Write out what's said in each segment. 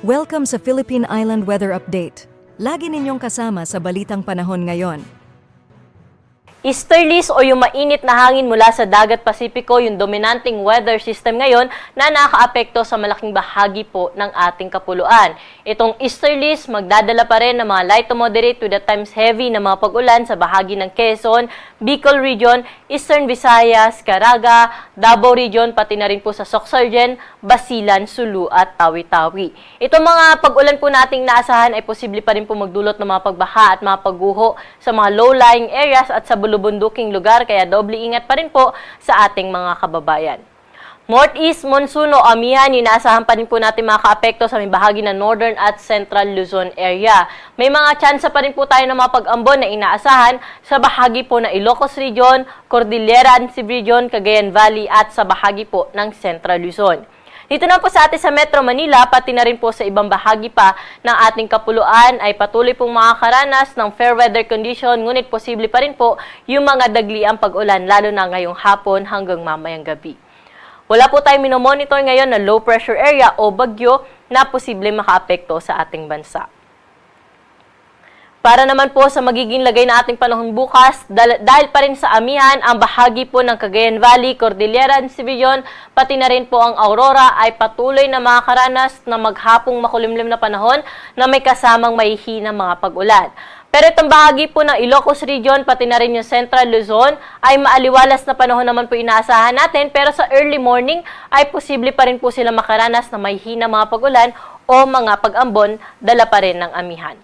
Welcome sa Philippine Island Weather Update. Lagi ninyong kasama sa Balitang Panahon ngayon. Easterlies o yung mainit na hangin mula sa dagat Pasipiko, yung dominanting weather system ngayon na nakaapekto sa malaking bahagi po ng ating kapuluan. Itong easterlies magdadala pa rin ng mga light to moderate to the times heavy na mga pag-ulan sa bahagi ng Quezon, Bicol Region, Eastern Visayas, Caraga, Davao Region, pati na rin po sa Sorsogon, Basilan, Sulu at Tawi-Tawi. Itong mga pag-ulan po nating naasahan ay posible pa rin po magdulot ng mga pagbaha at mga pagguho sa mga low-lying areas at sa bulubunduking lugar, kaya doble ingat pa rin po sa ating mga kababayan. Northeast monsoon o amihan, inaasahan pa rin po natin makaapekto sa may bahagi ng Northern at Central Luzon area. May mga tsansa pa rin po tayo ng mga pag-ambon na inaasahan sa bahagi po ng Ilocos Region, Cordillera and Region, Cagayan Valley at sa bahagi po ng Central Luzon. Dito na po sa atin sa Metro Manila, pati na rin po sa ibang bahagi pa ng ating kapuluan ay patuloy pong makakaranas ng fair weather condition, ngunit posible pa rin po yung mga dagliang pag-ulan lalo na ngayong hapon hanggang mamayang gabi. Wala po tayong minomonitor ngayon na low pressure area o bagyo na posible makaapekto sa ating bansa. Para naman po sa magiging lagay na ating panahon bukas, dahil pa rin sa amihan, ang bahagi po ng Cagayan Valley, Cordillera and Region, pati na rin po ang Aurora ay patuloy na makakaranas ng maghapong makulimlim na panahon na may kasamang mahihinang mga pag-ulan. Pero itong bahagi po ng Ilocos Region, pati na rin yung Central Luzon, ay maaliwalas na panahon naman po inaasahan natin, pero sa early morning ay posible pa rin po sila makaranas na mahihinang mga pag-ulan o mga pag-ambon, dala pa rin ng amihan.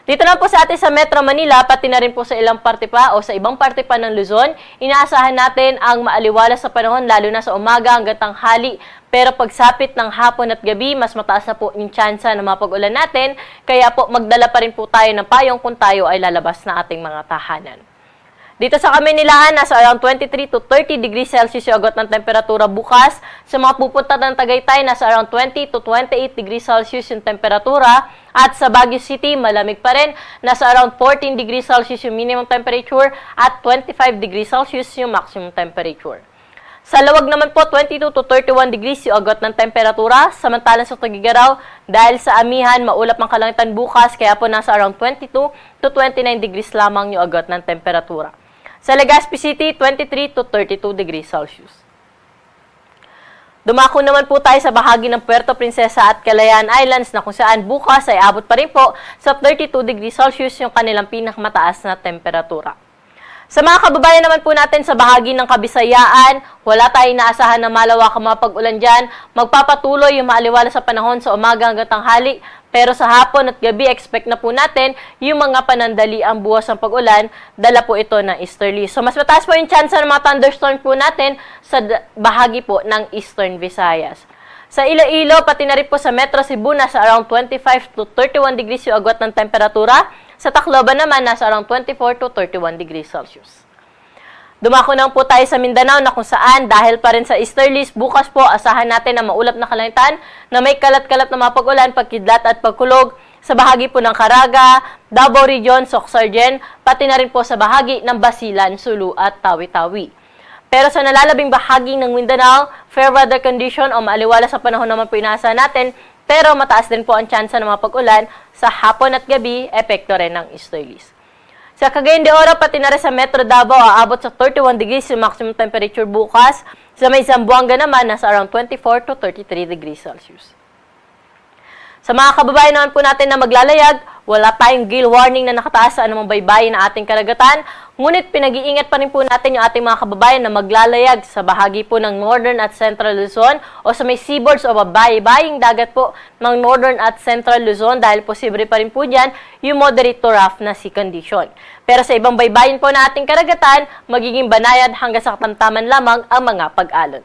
Dito na po sa atin sa Metro Manila, pati na rin po sa ilang parte pa o sa ibang parte pa ng Luzon, inaasahan natin ang maaliwalas sa panahon lalo na sa umaga hanggang tanghali. Pero pagsapit ng hapon at gabi, mas mataas na po yung tsansa na mapag-ulan natin, kaya po magdala pa rin po tayo ng payong kung tayo ay lalabas na ating mga tahanan. Dito sa Kamaynilaan, nasa around 23 to 30 degrees Celsius yung agot ng temperatura bukas. Sa mga pupunta ng Tagaytay, nasa around 20 to 28 degrees Celsius yung temperatura. At sa Baguio City, malamig pa rin. Nasa around 14 degrees Celsius yung minimum temperature at 25 degrees Celsius yung maximum temperature. Sa Lawag naman po, 22 to 31 degrees yung agot ng temperatura. Samantalang sa Tugigaraw, dahil sa amihan, maulap ang kalangitan bukas, kaya po nasa around 22 to 29 degrees lamang yung agot ng temperatura. Sa Legazpi City, 23 to 32 degrees Celsius. Dumako naman po tayo sa bahagi ng Puerto Princesa at Kalayaan Islands na kung saan bukas ay abot pa rin po sa 32 degrees Celsius yung kanilang pinakamataas na temperatura. Sa mga kababayan naman po natin sa bahagi ng Kabisayaan, wala tayong inaasahan na malawakang mga pag-ulan dyan. Magpapatuloy yung maaliwala sa panahon sa umaga hanggang tanghali. Pero sa hapon at gabi, expect na po natin yung mga panandali ang buwas ng pag-ulan, dala po ito ng easterly. So mas mataas po yung chance ng mga thunderstorm po natin sa bahagi po ng Eastern Visayas. Sa Iloilo, pati na rin po sa Metro Cebu, nasa around 25 to 31 degrees yung agwat ng temperatura. Sa Tacloban naman, nasa around 24 to 31 degrees Celsius. Dumako naman po tayo sa Mindanao na kung saan dahil pa rin sa easterlies, bukas po asahan natin na maulap na kalangitan na may kalat-kalat na mga pag-ulan, pagkidlat at pagkulog sa bahagi po ng Caraga, Davao Region, Sorsogon, pati na rin po sa bahagi ng Basilan, Sulu at Tawi-Tawi. Pero sa nalalabing bahagi ng Mindanao, fair weather condition o maaliwala sa panahon naman po inaasahan natin, pero mataas din po ang tsansa ng mga pag-ulan sa hapon at gabi, epekto rin ng easterlies. Sa Cagayan de Oro, pati na rin sa Metro Davao, aabot sa 31 degrees yung maximum temperature bukas. Sa may Zamboanga naman, nasa around 24 to 33 degrees Celsius. Sa mga kababayan naman po natin na maglalayag, wala tayong gale warning na nakataas sa anumang baybayin na ating karagatan. Ngunit pinag-iingat pa rin po natin yung ating mga kababayan na maglalayag sa bahagi po ng Northern at Central Luzon o sa may seaboards o baybaying dagat po ng Northern at Central Luzon dahil posible pa rin po dyan yung moderate to rough na sea condition. Pero sa ibang baybayin po na ating karagatan, magiging banayad hanggang sa katamtaman lamang ang mga pag-alon.